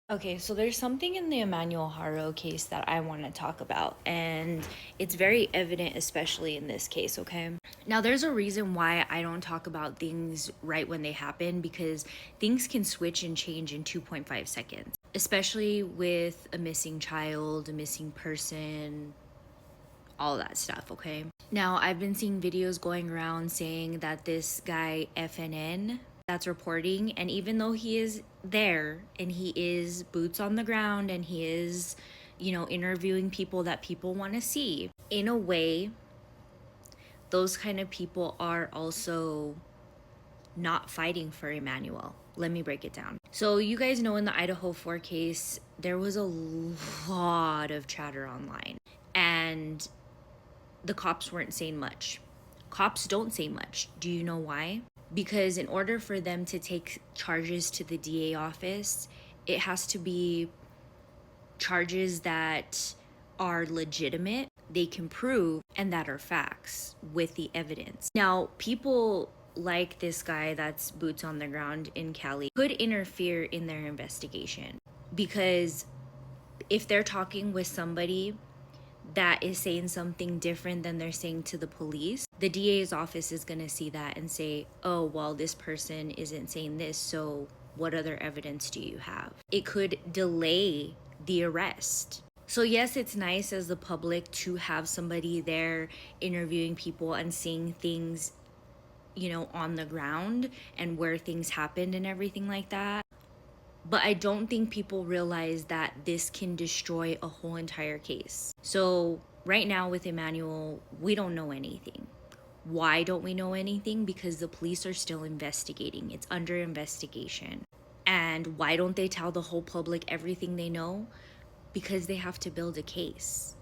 Okay, so there's something in the Emmanuel Haro case that I want to talk about, and it's very evident, especially in this case, okay? Now, there's a reason why I don't talk about things right when they happen, because things can switch and change in 2.5 seconds, especially with a missing child, a missing person, all that stuff, okay? Now, I've been seeing videos going around saying that this guy, FNN, that's reporting, and even though he is there and he is boots on the ground and he is, interviewing people that people want to see, in a way, those kind of people are also not fighting for Emmanuel. Let me break it down. So, you guys know in the Idaho 4 case, there was a lot of chatter online, and the cops weren't saying much. Cops don't say much. Do you know why? Because in order for them to take charges to the DA office, it has to be charges that are legitimate, they can prove, and that are facts with the evidence. Now, people like this guy that's boots on the ground in Cali could interfere in their investigation, because if they're talking with somebody that is saying something different than they're saying to the police, the DA's office is going to see that and say, oh, well, this person isn't saying this, so what other evidence do you have? It could delay the arrest. So yes, it's nice as the public to have somebody there interviewing people and seeing things, on the ground and where things happened and everything like that. But I don't think people realize that this can destroy a whole entire case. So right now with Emmanuel, we don't know anything. Why don't we know anything? Because the police are still investigating. It's under investigation. And why don't they tell the whole public everything they know? Because they have to build a case.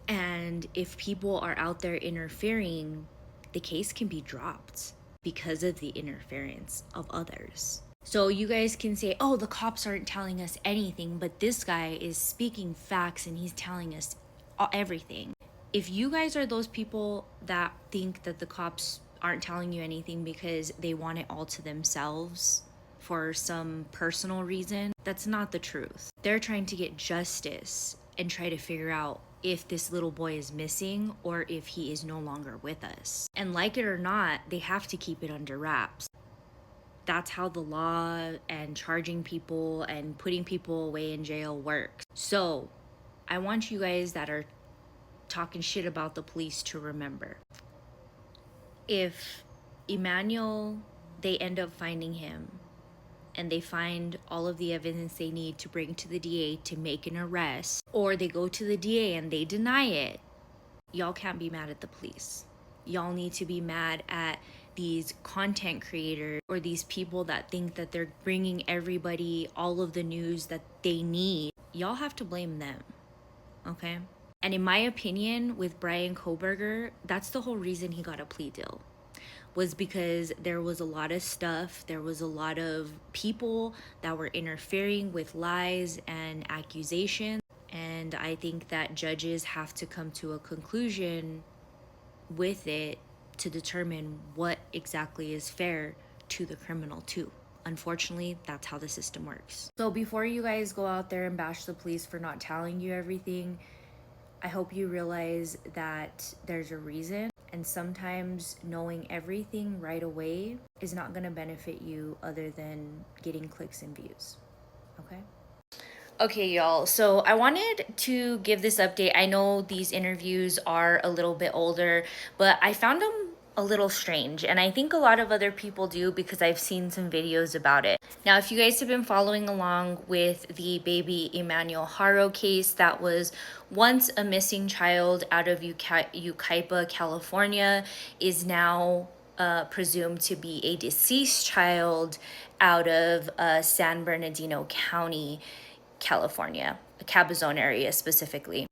And if people are out there interfering, the case can be dropped because of the interference of others. So you guys can say, oh, the cops aren't telling us anything, but this guy is speaking facts and he's telling us everything. If you guys are those people that think that the cops aren't telling you anything because they want it all to themselves for some personal reason, that's not the truth. They're trying to get justice and try to figure out if this little boy is missing or if he is no longer with us. And like it or not, they have to keep it under wraps. That's how the law and charging people and putting people away in jail works. So I want you guys that are talking shit about the police to remember, if Emmanuel, they end up finding him and they find all of the evidence they need to bring to the DA to make an arrest, or they go to the DA and they deny it, y'all can't be mad at the police. Y'all need to be mad at these content creators or these people that think that they're bringing everybody all of the news that they need. Y'all have to blame them, okay? And in my opinion, with Brian Koberger, that's the whole reason he got a plea deal, was because there was a lot of stuff, there was a lot of people that were interfering with lies and accusations. And I think that judges have to come to a conclusion with it to determine what exactly is fair to the criminal too. Unfortunately, that's how the system works. So before you guys go out there and bash the police for not telling you everything, I hope you realize that there's a reason, and sometimes knowing everything right away is not going to benefit you other than getting clicks and views. Okay? Okay, y'all. So I wanted to give this update. I know these interviews are a little bit older, but I found them a little strange, and I think a lot of other people do because I've seen some videos about it. Now, if you guys have been following along with the baby Emmanuel Haro case, that was once a missing child out of Yucaipa, California, is now presumed to be a deceased child out of San Bernardino County, California, Cabazon area specifically.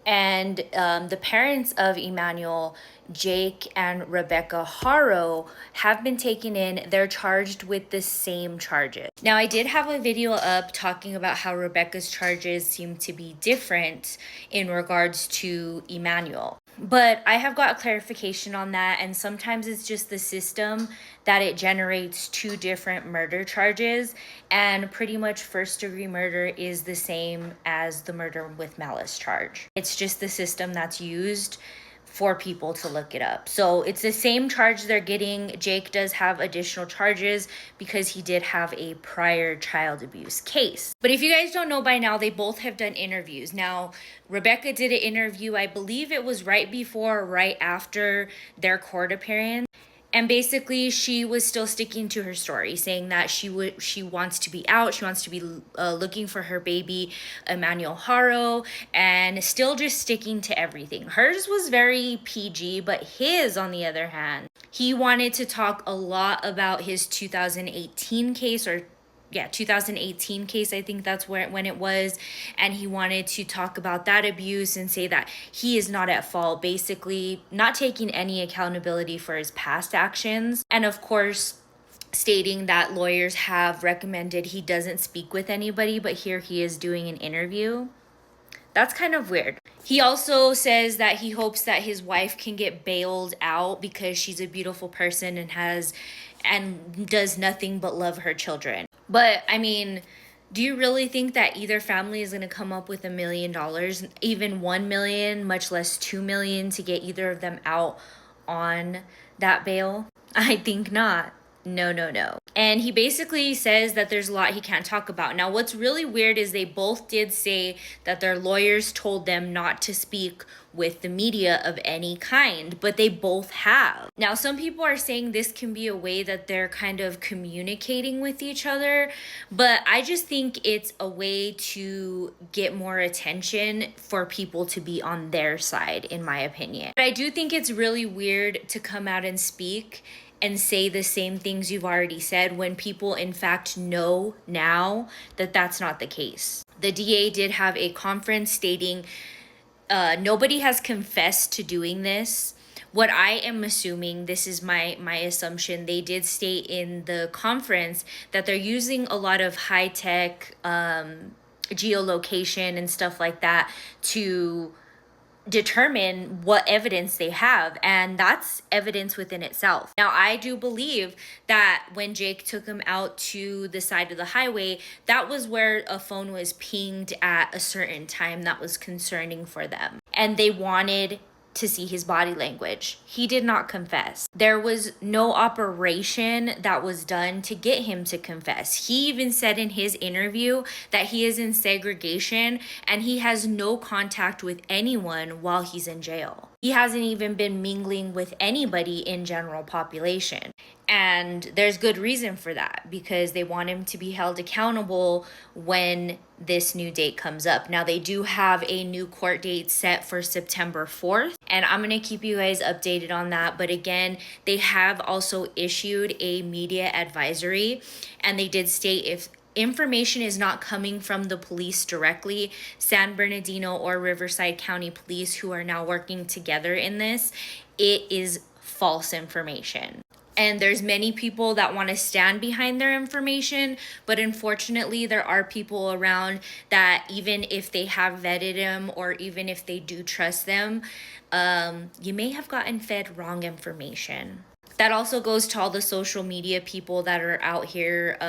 And the parents of Emmanuel, Jake and Rebecca Haro, have been taken in. They're charged with the same charges. Now, I did have a video up talking about how Rebecca's charges seem to be different in regards to Emmanuel. But I have got clarification on that, and sometimes it's just the system that it generates two different murder charges, and pretty much first-degree murder is the same as the murder with malice charge. It's just the system that's used for people to look it up. So it's the same charge they're getting. Jake does have additional charges because he did have a prior child abuse case. But if you guys don't know by now, they both have done interviews. Now, Rebecca did an interview, I believe it was right before or right after their court appearance. And basically, she was still sticking to her story, saying that she wants to be out, she wants to be looking for her baby, Emmanuel Haro, and still just sticking to everything. Hers was very PG, but his, on the other hand, he wanted to talk a lot about his 2018 case, or 2018 case, I think that's when it was, and he wanted to talk about that abuse and say that he is not at fault, basically not taking any accountability for his past actions, and of course stating that lawyers have recommended he doesn't speak with anybody, but here he is doing an interview. That's kind of weird. He also says that he hopes that his wife can get bailed out because she's a beautiful person and does nothing but love her children. But I mean, do you really think that either family is going to come up with $1 million, even 1 million, much less 2 million, to get either of them out on that bail? I think not. No. And he basically says that there's a lot he can't talk about. Now, what's really weird is they both did say that their lawyers told them not to speak with the media of any kind, but they both have. Now, some people are saying this can be a way that they're kind of communicating with each other, but I just think it's a way to get more attention for people to be on their side, in my opinion. But I do think it's really weird to come out and speak and say the same things you've already said when people in fact know now that that's not the case. The DA did have a conference stating nobody has confessed to doing this. What I am assuming, this is my assumption, they did state in the conference that they're using a lot of high-tech geolocation and stuff like that to determine what evidence they have, and that's evidence within itself. Now, I do believe that when Jake took him out to the side of the highway, that was where a phone was pinged at a certain time that was concerning for them, and they wanted to see his body language. He did not confess. There was no operation that was done to get him to confess. He even said in his interview that he is in segregation and he has no contact with anyone while he's in jail. He hasn't even been mingling with anybody in general population. And there's good reason for that, because they want him to be held accountable when this new date comes up. Now, they do have a new court date set for September 4th, and I'm going to keep you guys updated on that. But again, they have also issued a media advisory, and they did state if information is not coming from the police directly, San Bernardino or Riverside County Police, who are now working together in this, it is false information. And there's many people that want to stand behind their information, but unfortunately there are people around that even if they have vetted them or even if they do trust them, you may have gotten fed wrong information. That also goes to all the social media people that are out here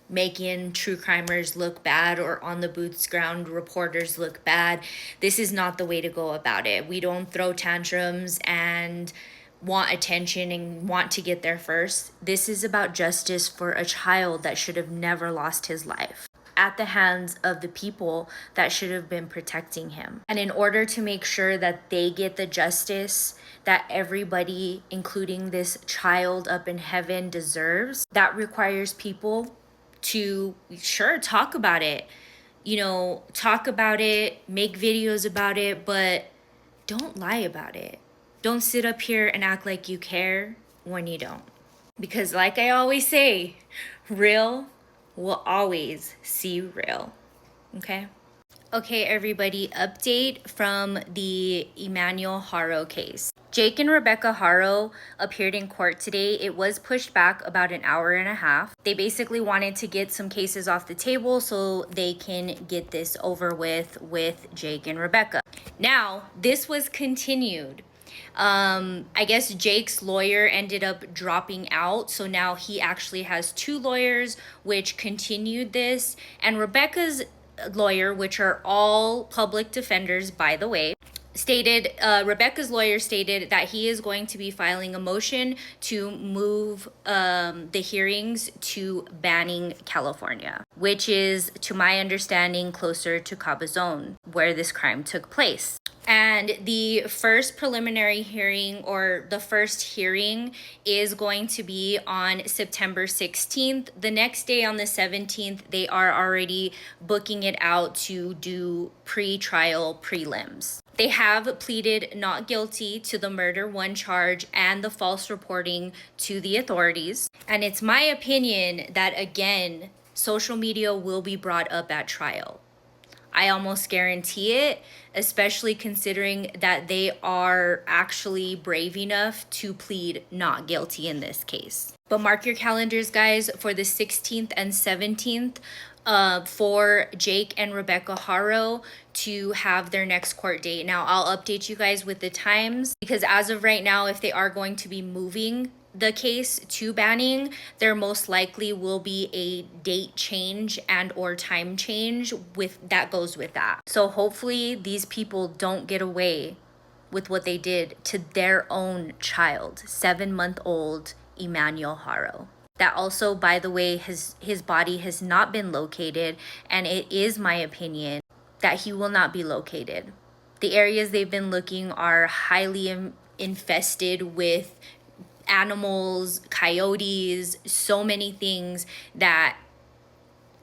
making true crimers look bad, or on the boots ground reporters look bad. This is not the way to go about it. We don't throw tantrums and want attention and want to get there first. This is about justice for a child that should have never lost his life at the hands of the people that should have been protecting him. And in order to make sure that they get the justice that everybody, including this child up in heaven, deserves, that requires people to talk about it, talk about it, make videos about it, but don't lie about it. Don't sit up here and act like you care when you don't. Because like I always say, real will always see real. Okay? Okay, everybody, update from the Emmanuel Haro case. Jake and Rebecca Haro appeared in court today. It was pushed back about an hour and a half. They basically wanted to get some cases off the table so they can get this over with Jake and Rebecca. Now, this was continued. I guess Jake's lawyer ended up dropping out, so now he actually has two lawyers which continued this. And Rebecca's lawyer, which are all public defenders, by the way, Rebecca's lawyer stated that he is going to be filing a motion to move the hearings to Banning, California, which is, to my understanding, closer to Cabazon, where this crime took place. And the first preliminary hearing, or the first hearing, is going to be on September 16th. The next day, on the 17th, they are already booking it out to do pre-trial prelims. They have pleaded not guilty to the murder one charge and the false reporting to the authorities. And it's my opinion that, again, social media will be brought up at trial. I almost guarantee it, especially considering that they are actually brave enough to plead not guilty in this case. But mark your calendars, guys, for the 16th and 17th for Jake and Rebecca Haro to have their next court date. Now, I'll update you guys with the times, because as of right now, if they are going to be moving the case to Banning, there most likely will be a date change and or time change with that goes with that. So hopefully these people don't get away with what they did to their own child, 7-month-old Emmanuel Haro. That also, by the way, his body has not been located, and it is my opinion that he will not be located. The areas they've been looking are highly infested with animals, coyotes, so many things that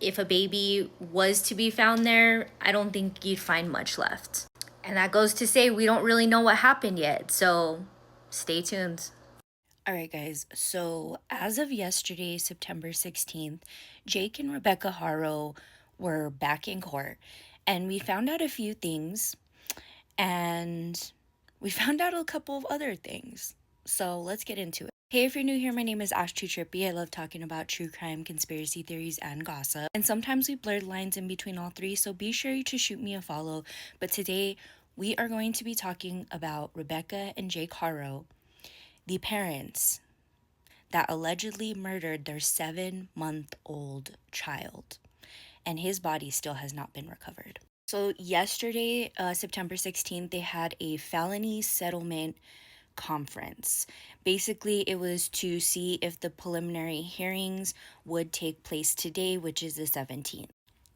if a baby was to be found there, I don't think you'd find much left. And that goes to say we don't really know what happened yet, so stay tuned. All right, guys, so as of yesterday, September 16th, Jake and Rebecca Haro were back in court, and we found out a few things, and we found out a couple of other things. So let's get into it. Hey, if you're new here, my name is Ashtootrippy. I love talking about true crime, conspiracy theories, and gossip. And sometimes we blur lines in between all three, so be sure to shoot me a follow. But today, we are going to be talking about Rebecca and Jake Haro, the parents that allegedly murdered their 7-month-old child. And his body still has not been recovered. So yesterday, September 16th, they had a felony settlement conference. Basically, it was to see if the preliminary hearings would take place today, which is the 17th.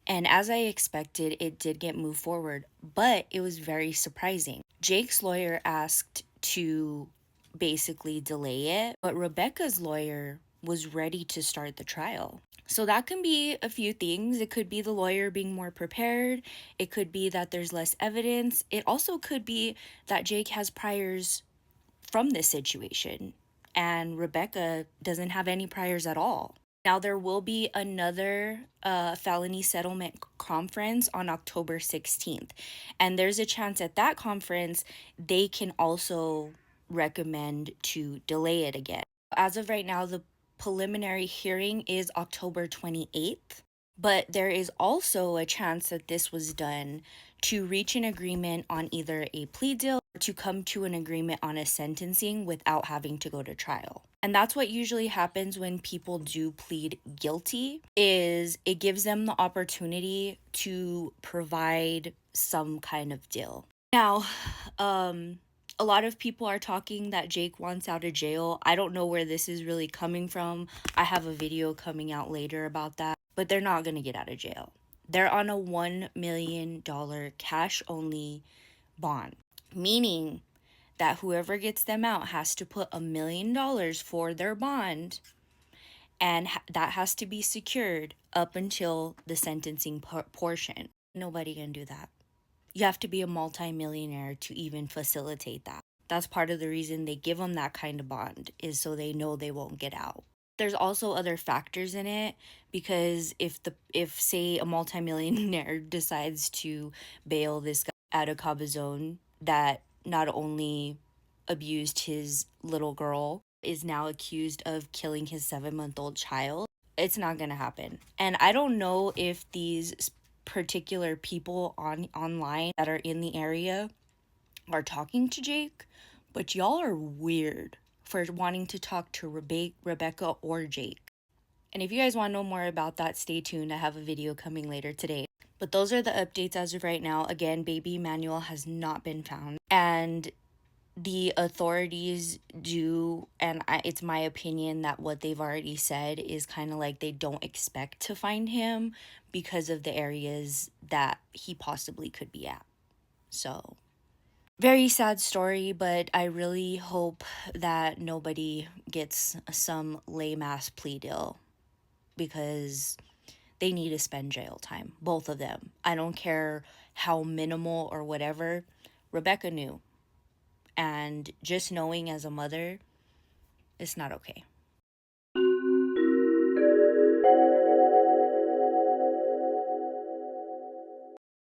And as I expected, it did get moved forward, but it was very surprising. Jake's lawyer asked to basically delay it, but Rebecca's lawyer was ready to start the trial. So that can be a few things. It could be the lawyer being more prepared. It could be that there's less evidence. It also could be that Jake has priors from this situation and Rebecca doesn't have any priors at all. Now, there will be another felony settlement conference on October 16th, and there's a chance at that conference they can also recommend to delay it again. As of right now, the preliminary hearing is October 28th, but there is also a chance that this was done to reach an agreement on either a plea deal or to come to an agreement on a sentencing without having to go to trial. And that's what usually happens when people do plead guilty, is it gives them the opportunity to provide some kind of deal. Now, a lot of people are talking that Jake wants out of jail. I don't know where this is really coming from. I have a video coming out later about that, but they're not going to get out of jail. They're on a $1 million cash-only bond, meaning that whoever gets them out has to put $1 million for their bond, and that has to be secured up until the sentencing portion. Nobody can do that. You have to be a multimillionaire to even facilitate that. That's part of the reason they give them that kind of bond, is so they know they won't get out. There's also other factors in it, because if say a multimillionaire decides to bail this guy out of Cabazon that not only abused his little girl, is now accused of killing his 7-month-old child, it's not gonna happen. And I don't know if these particular people online that are in the area are talking to Jake, but y'all are weird for wanting to talk to Rebecca or Jake. And if you guys want to know more about that, stay tuned. I have a video coming later today. But those are the updates as of right now. Again, baby Emmanuel has not been found. And the authorities do, and it's my opinion that what they've already said is kind of like they don't expect to find him because of the areas that he possibly could be at. So, very sad story, but I really hope that nobody gets some lame ass plea deal because they need to spend jail time, both of them. I don't care how minimal or whatever. Rebecca knew. And just knowing as a mother, it's not okay.